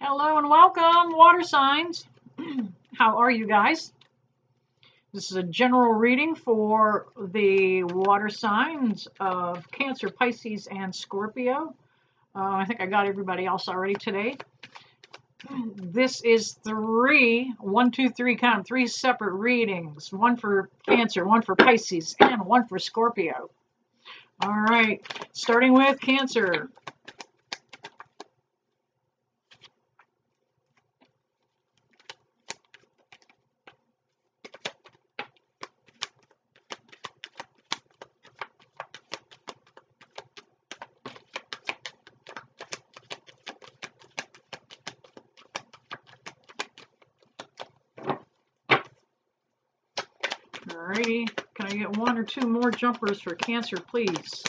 Hello and welcome, water signs. How are you guys? This is a general reading for the water signs of Cancer, Pisces, and Scorpio. I think I got everybody else already today. This is three separate readings. One for Cancer, one for Pisces, and one for Scorpio. All right, starting with Cancer. Alrighty, can I get one or two more jumpers for Cancer, please?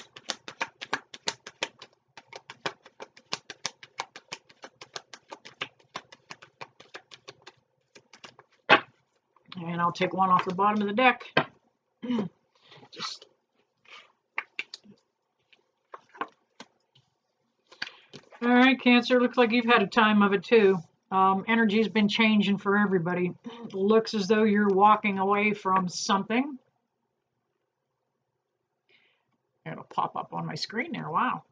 And I'll take one off the bottom of the deck. All right, Cancer, looks like you've had a time of it too. Energy's been changing for everybody. Looks as though you're walking away from something. It'll pop up on my screen there. Wow.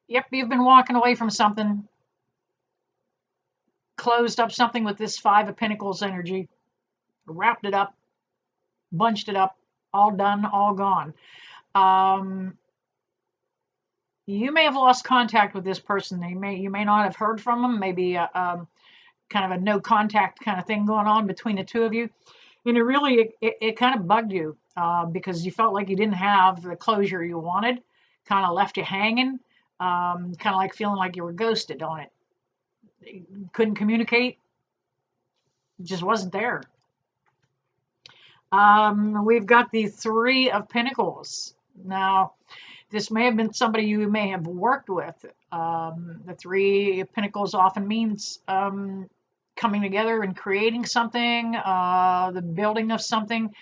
Yep, you've been walking away from something. Closed up something with this Five of Pentacles energy. Wrapped it up. Bunched it up. All done, all gone. You may have lost contact with this person. You may not have heard from them. Maybe kind of a no contact kind of thing going on between the two of you. And it kind of bugged you because you felt like you didn't have the closure you wanted. Kind of left you hanging. Kind of like feeling like you were ghosted on it. You couldn't communicate. It just wasn't there. We've got the Three of Pentacles. Now, this may have been somebody you may have worked with. The Three of Pentacles often means coming together and creating something, the building of something.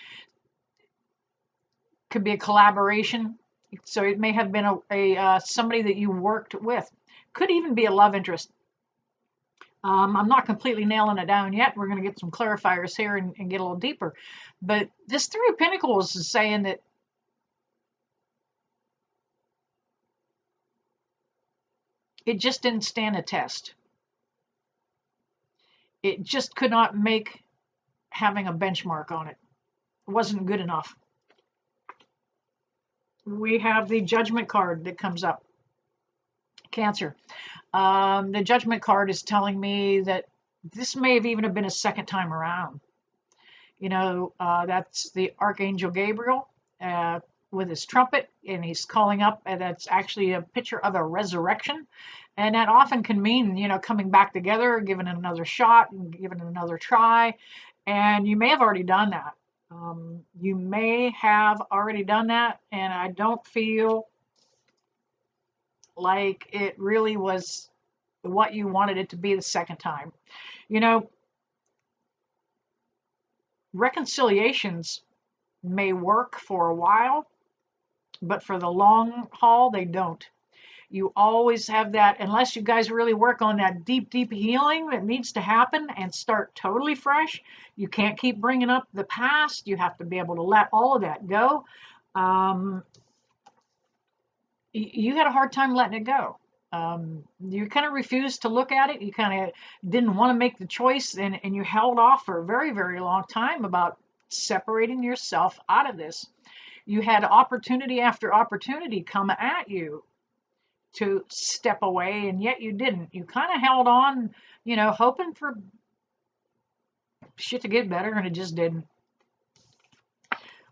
Could be a collaboration. So it may have been a somebody that you worked with. Could even be a love interest. I'm not completely nailing it down yet. We're going to get some clarifiers here and get a little deeper. But this Three of Pentacles is saying that it just didn't stand a test. It just could not make having a benchmark on it. It wasn't good enough. We have the Judgment card that comes up. Cancer. The Judgment card is telling me that this may have even been a second time around. You know, that's the Archangel Gabriel with his trumpet, and he's calling up, and that's actually a picture of a resurrection. And that often can mean, you know, coming back together, giving it another shot, and giving it another try. And you may have already done that. You may have already done that, and I don't feel like it really was what you wanted it to be the second time. You know, reconciliations may work for a while, but for the long haul, they don't. You always have that, unless you guys really work on that deep healing that needs to happen and start totally fresh. You can't keep bringing up the past. You have to be able to let all of that go. You had a hard time letting it go. You kind of refused to look at it. You kind of didn't want to make the choice, and you held off for a very long time about separating yourself out of this. You had opportunity after opportunity come at you to step away, and yet you didn't. You kind of held on, you know, hoping for shit to get better, and it just didn't.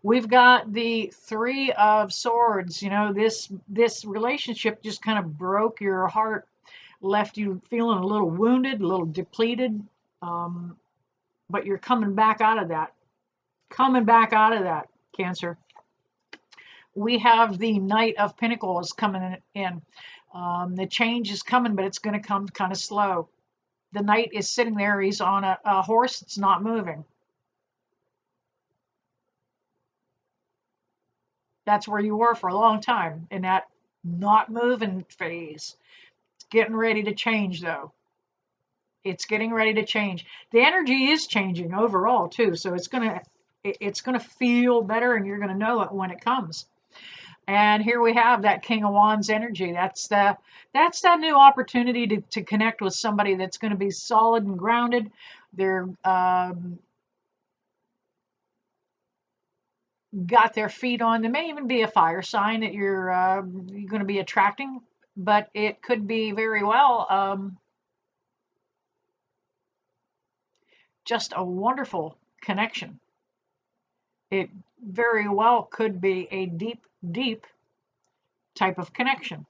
We've got the Three of Swords. You know, this relationship just kind of broke your heart, left you feeling a little wounded, a little depleted, but you're coming back out of that. Coming back out of that, Cancer. We have the Knight of Pinnacles coming in. The change is coming, but it's going to come kind of slow. The knight is sitting there. He's on a horse that's not moving. That's where you were for a long time, in that not moving phase. getting ready to change, though. It's getting ready to change. The energy is changing overall too, so it's gonna feel better, and you're gonna know it when it comes. And here we have that King of Wands energy. That's that new opportunity to connect with somebody that's going to be solid and grounded. They're got their feet on. There may even be a fire sign that you're going to be attracting, but it could be very well just a wonderful connection. It very well could be a deep, deep type of connection.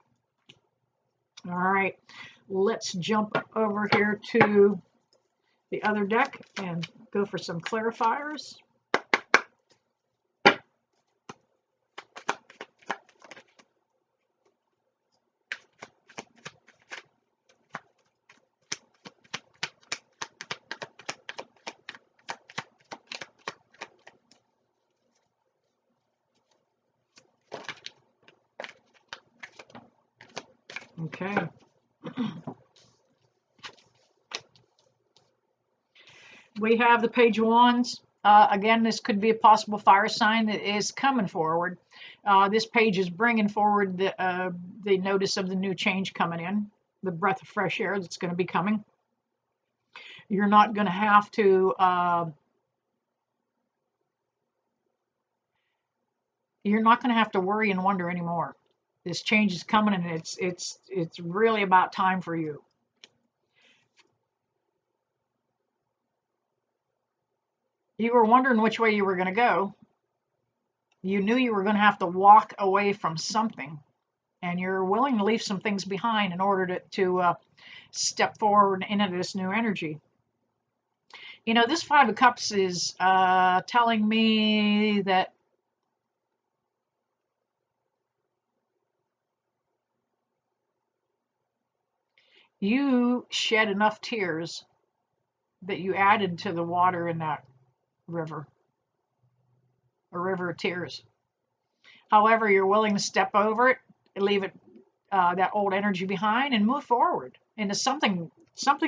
All right, let's jump over here to the other deck and go for some clarifiers. Okay. We have the Page of Wands. Again, this could be a possible fire sign that is coming forward. This page is bringing forward the notice of the new change coming in, the breath of fresh air that's going to be coming. You're not going to have to worry and wonder anymore. This change is coming, and it's really about time for you. You were wondering which way you were going to go. You knew you were going to have to walk away from something, and you're willing to leave some things behind in order to step forward into this new energy. You know, this Five of Cups is telling me that you shed enough tears that you added to the water in that river, a river of tears. However, you're willing to step over it, leave it that old energy behind, and move forward into something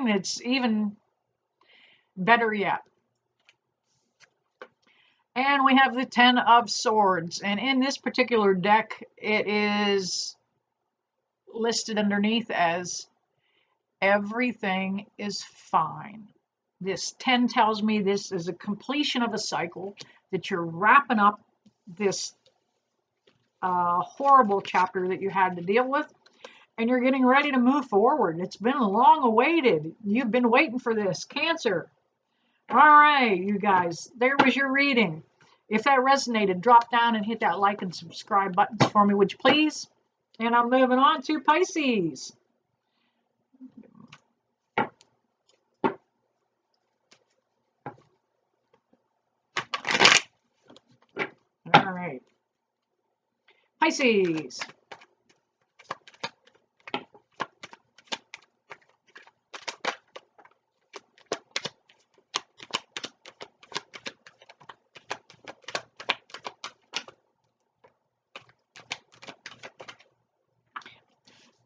that's even better yet. And we have the Ten of Swords, and in this particular deck, it is listed underneath as everything is fine. This 10 tells me this is a completion of a cycle, that you're wrapping up this horrible chapter that you had to deal with, and you're getting ready to move forward. It's been long awaited. You've been waiting for this, Cancer. All right, you guys, there was your reading. If that resonated, drop down and hit that like and subscribe buttons for me, would you please? And I'm moving on to Pisces. All right. Pisces.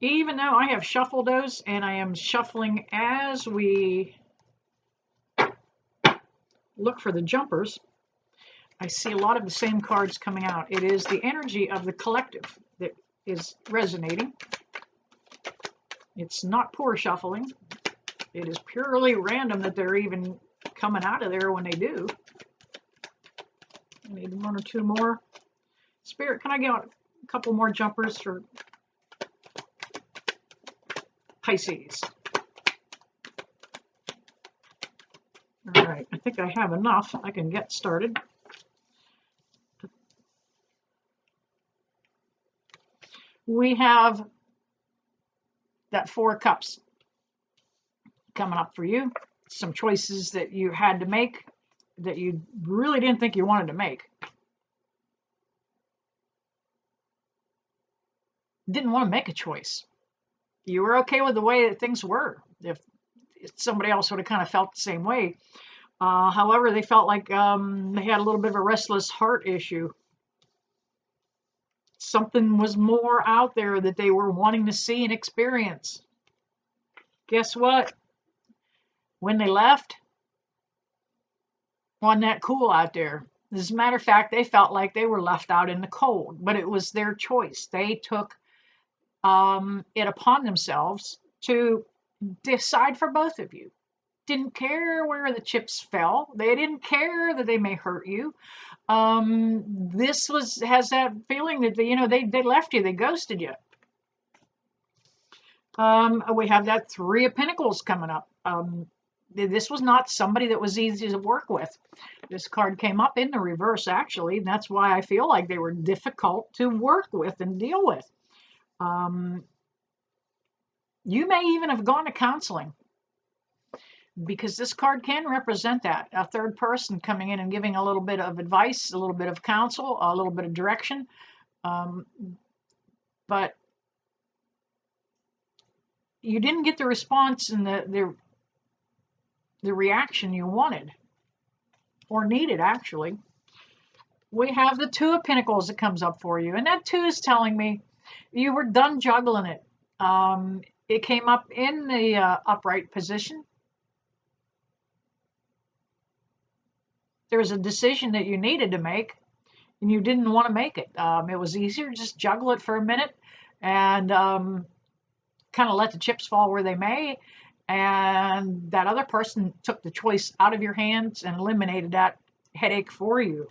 Even though I have shuffled those, and I am shuffling as we look for the jumpers, I see a lot of the same cards coming out. It is the energy of the collective that is resonating. It's not poor shuffling. It is purely random that they're even coming out of there when they do. I need one or two more. Spirit, can I get a couple more jumpers for Pisces? All right, I think I have enough. I can get started. We have that Four of Cups coming up for you. Some choices that you had to make that you really didn't think you wanted to make. Didn't want to make a choice. You were okay with the way that things were. If somebody else would have kind of felt the same way. However, they felt like they had a little bit of a restless heart issue. Something was more out there that they were wanting to see and experience. Guess what? When they left, wasn't that cool out there. As a matter of fact, they felt like they were left out in the cold, but it was their choice. They took it upon themselves to decide for both of you. Didn't care where the chips fell. They didn't care that they may hurt you. This has that feeling that they left you, they ghosted you. We have that Three of Pentacles coming up. This was not somebody that was easy to work with. This card came up in the reverse, actually, and that's why I feel like they were difficult to work with and deal with. You may even have gone to counseling, because this card can represent that. A third person coming in and giving a little bit of advice, a little bit of counsel, a little bit of direction. But you didn't get the response and the reaction you wanted or needed, actually. We have the Two of Pentacles that comes up for you, and that two is telling me you were done juggling it. It came up in the upright position. There was a decision that you needed to make, and you didn't want to make it. It was easier to just juggle it for a minute and kind of let the chips fall where they may. And that other person took the choice out of your hands and eliminated that headache for you.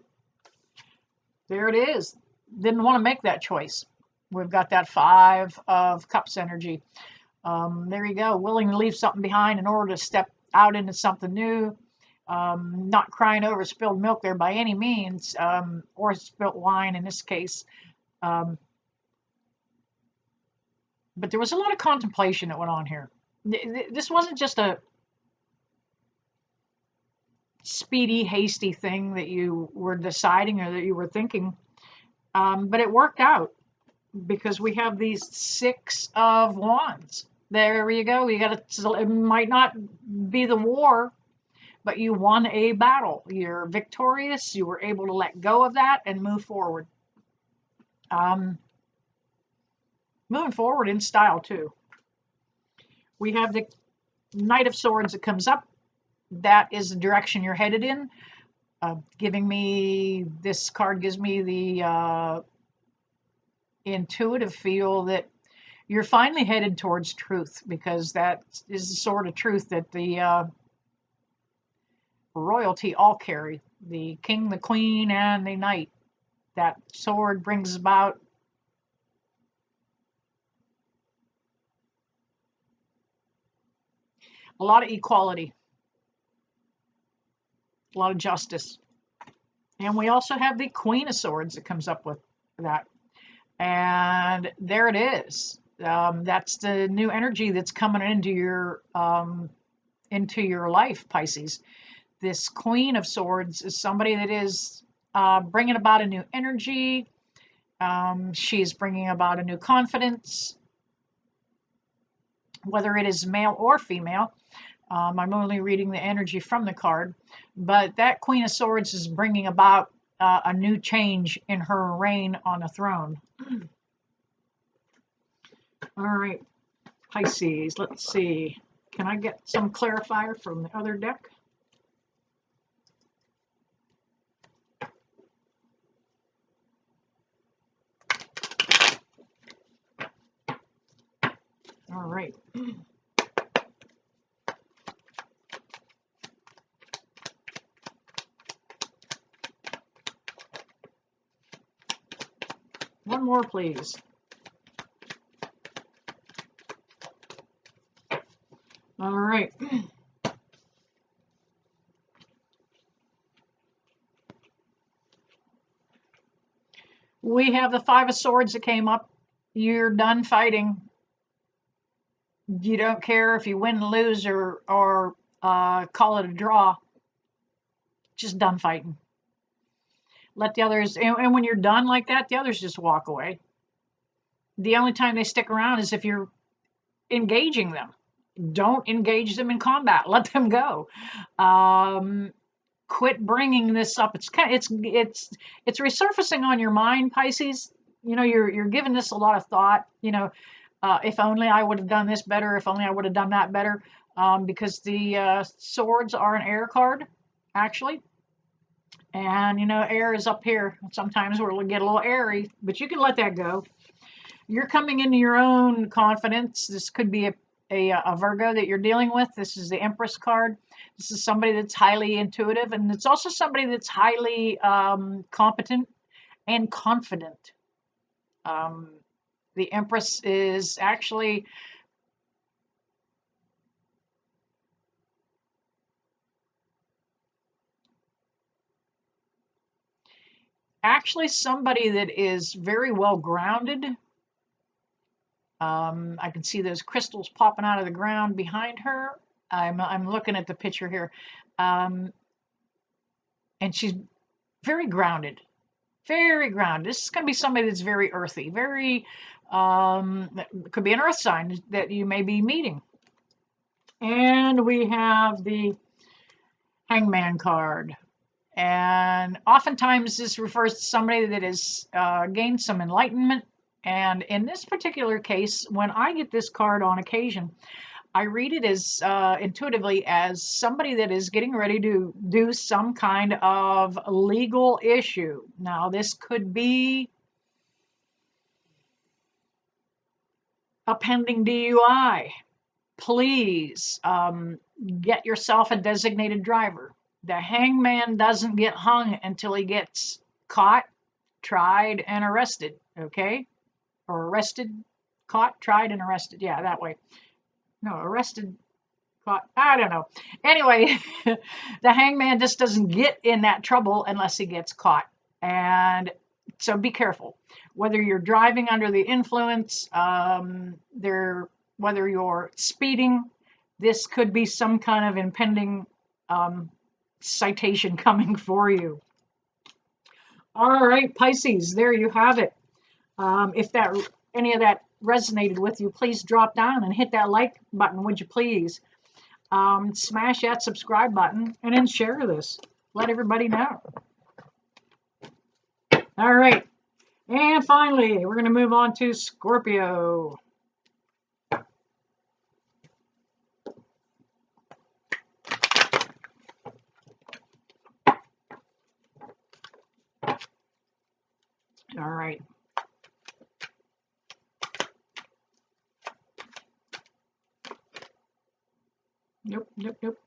There it is. Didn't want to make that choice. We've got that Five of Cups energy. There you go. Willing to leave something behind in order to step out into something new. Not crying over spilled milk there by any means, or spilt wine in this case. But there was a lot of contemplation that went on here. This wasn't just a speedy, hasty thing that you were deciding or that you were thinking, but it worked out because we have these Six of Wands. There you go. You got to. It might not be the war, but you won a battle. You're victorious. You were able to let go of that and move forward. Moving forward in style too. We have the Knight of Swords that comes up. That is the direction you're headed in. This card gives me the intuitive feel that you're finally headed towards truth, because that is the sort of truth that the royalty all carry. The king, the queen, and the knight. That sword brings about a lot of equality, a lot of justice. And we also have the Queen of Swords that comes up with that. And there it is. That's the new energy that's coming into your life, Pisces. This Queen of Swords is somebody that is bringing about a new energy. She's bringing about a new confidence, whether it is male or female. I'm only reading the energy from the card, but that Queen of Swords is bringing about a new change in her reign on the throne. All right, Pisces, let's see. Can I get some clarifier from the other deck? All right. One more, please. All right. We have the Five of Swords that came up. You're done fighting. You don't care if you win, lose, or call it a draw. Just done fighting. Let the others, and when you're done like that, the others just walk away. The only time they stick around is if you're engaging them. Don't engage them in combat. Let them go. Quit bringing this up. It's resurfacing on your mind, Pisces. You're giving this a lot of thought. If only I would have done this better. If only I would have done that better. Because the swords are an air card, actually. And, you know, air is up here. Sometimes we'll get a little airy, but you can let that go. You're coming into your own confidence. This could be a Virgo that you're dealing with. This is the Empress card. This is somebody that's highly intuitive, and it's also somebody that's highly competent and confident. The Empress is actually somebody that is very well grounded. I can see those crystals popping out of the ground behind her. I'm looking at the picture here. And she's very grounded. Very grounded. This is going to be somebody that's very earthy. Very, could be an earth sign that you may be meeting. And we have the Hangman card. And oftentimes this refers to somebody that has gained some enlightenment. And in this particular case, when I get this card on occasion, I read it as intuitively as somebody that is getting ready to do some kind of legal issue. Now, this could be a pending DUI. Please get yourself a designated driver. The hangman doesn't get hung until he gets caught, tried, and arrested, okay? Or arrested, caught, tried, and arrested. Yeah, that way. No, arrested, caught, I don't know. Anyway, the hangman just doesn't get in that trouble unless he gets caught. And so be careful. Whether you're driving under the influence, whether you're speeding, this could be some kind of impending citation coming for you. All right, Pisces, there you have it. If any of that resonated with you, please drop down and hit that like button, would you please? Smash that subscribe button and then share this. Let everybody know. All right. And finally, we're going to move on to Scorpio. All right. Nope.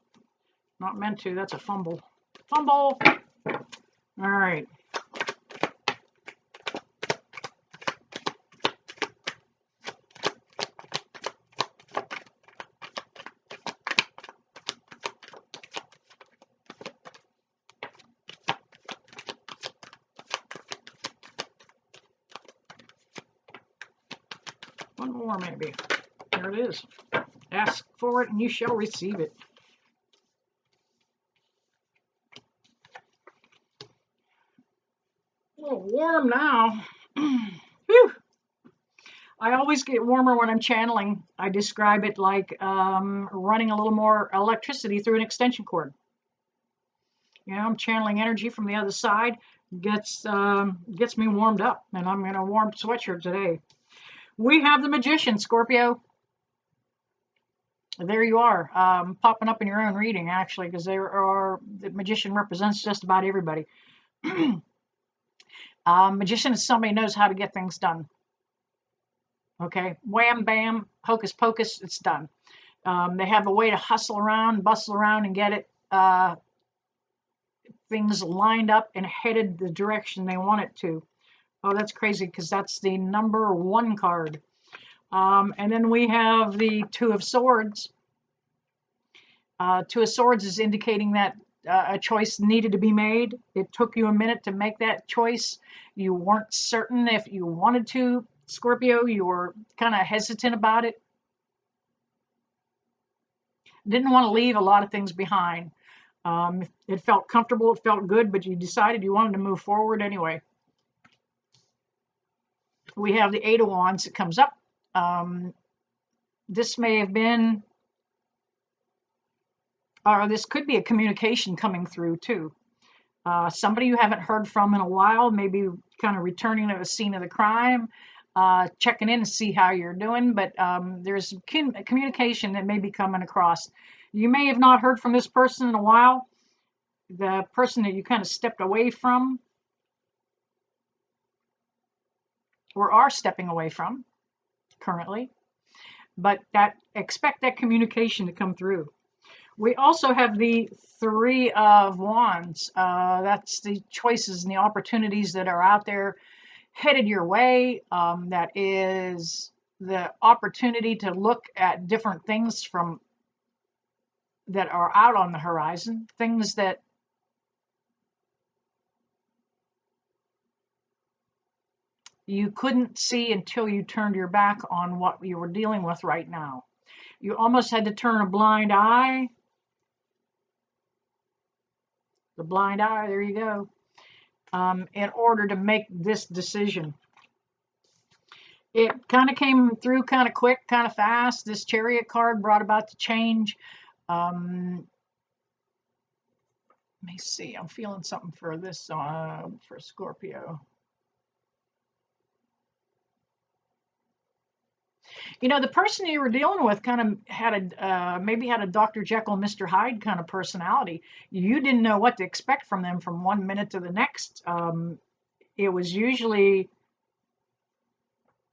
Not meant to. That's a fumble. Fumble. All right. One more, maybe. There it is. Ask for it and you shall receive it. A little warm now. Whew. I always get warmer when I'm channeling. I describe it like running a little more electricity through an extension cord. You know, I'm channeling energy from the other side. Gets me warmed up, and I'm in a warm sweatshirt today. We have the Magician Scorpio. There you are, popping up in your own reading, actually, because the Magician represents just about everybody. Magician is somebody who knows how to get things done. Okay, wham, bam, hocus pocus, it's done. They have a way to hustle around, bustle around, and get it things lined up and headed the direction they want it to. Oh, that's crazy, because that's the number 1 card. And then we have the Two of Swords. Two of Swords is indicating that a choice needed to be made. It took you a minute to make that choice. You weren't certain if you wanted to, Scorpio. You were kind of hesitant about it. Didn't want to leave a lot of things behind. It felt comfortable, it felt good, but you decided you wanted to move forward anyway. We have the Eight of Wands that comes up. This may have been, or this could be a communication coming through too. Somebody you haven't heard from in a while, maybe kind of returning to the scene of the crime. checking in to see how you're doing, but there's communication that may be coming across. You may have not heard from this person in a while, the person that you kind of stepped away from or are stepping away from currently, but expect that communication to come through. We also have the Three of Wands. That's the choices and the opportunities that are out there headed your way. That is the opportunity to look at different things from that are out on the horizon, things that you couldn't see until you turned your back on what you were dealing with right now. You almost had to turn a blind eye. The blind eye, there you go, in order to make this decision. It kind of came through kind of quick, kind of fast. This Chariot card brought about the change. Let me see. I'm feeling something for this for Scorpio. You know, the person you were dealing with kind of had maybe had a Dr. Jekyll, Mr. Hyde kind of personality. You didn't know what to expect from them from one minute to the next. It was usually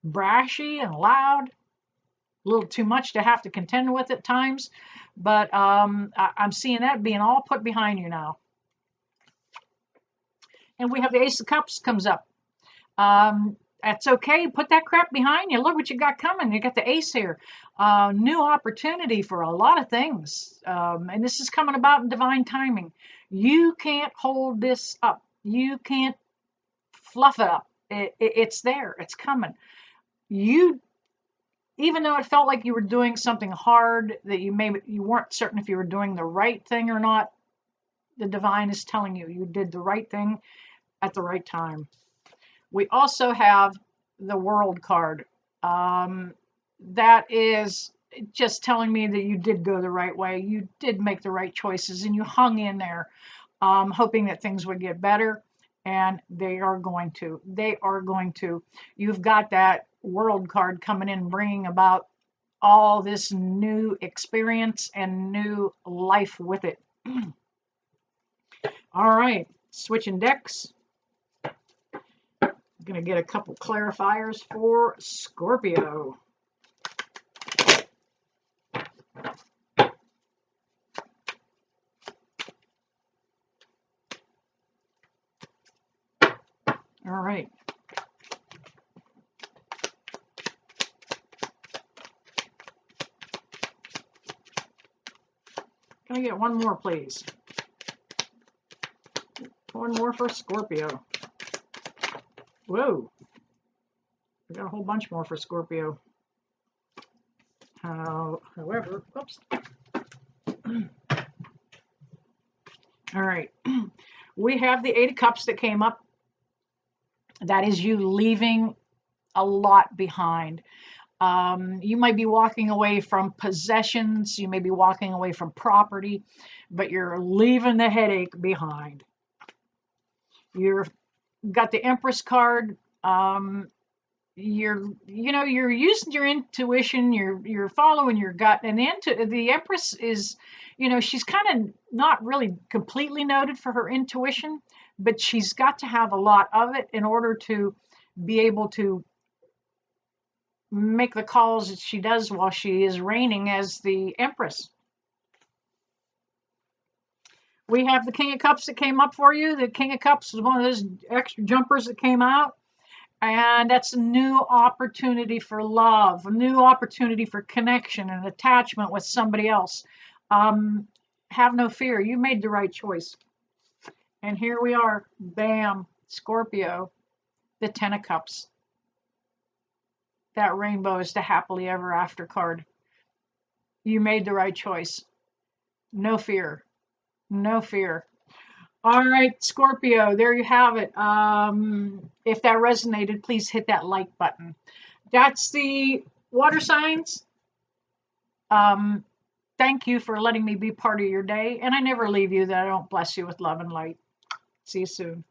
brashy and loud, a little too much to have to contend with at times, but I'm seeing that being all put behind you now. And we have the Ace of Cups comes up. That's okay. Put that crap behind you. Look what you got coming. You got the Ace here. New opportunity for a lot of things. And this is coming about in divine timing. You can't hold this up. You can't fluff it up. It's there. It's coming. Even though it felt like you were doing something hard, that you weren't certain if you were doing the right thing or not, the divine is telling you you did the right thing at the right time. We also have the World card. That is just telling me that you did go the right way. You did make the right choices and you hung in there, hoping that things would get better. And they are going to. They are going to. You've got that World card coming in, bringing about all this new experience and new life with it. All right, switching decks. I'm going to get a couple clarifiers for Scorpio. All right. Can I get one more, please? One more for Scorpio. Whoa. We got a whole bunch more for Scorpio. However, oops. All right. We have the Eight of Cups that came up. That is you leaving a lot behind. You might be walking away from possessions. You may be walking away from property, but you're leaving the headache behind. You've got the Empress card. You're using your intuition. You're following your gut, and the Empress is, she's kind of not really completely noted for her intuition, but she's got to have a lot of it in order to be able to make the calls that she does while she is reigning as the Empress. We have the King of Cups that came up for you. The King of Cups is one of those extra jumpers that came out. And that's a new opportunity for love, a new opportunity for connection and attachment with somebody else. Have no fear. You made the right choice. And here we are. Bam. Scorpio. The Ten of Cups. That rainbow is the happily ever after card. You made the right choice. No fear. No fear. All right, Scorpio, there you have it. If that resonated, please hit that like button. That's the water signs. Thank you for letting me be part of your day. And I never leave you that I don't bless you with love and light. See you soon.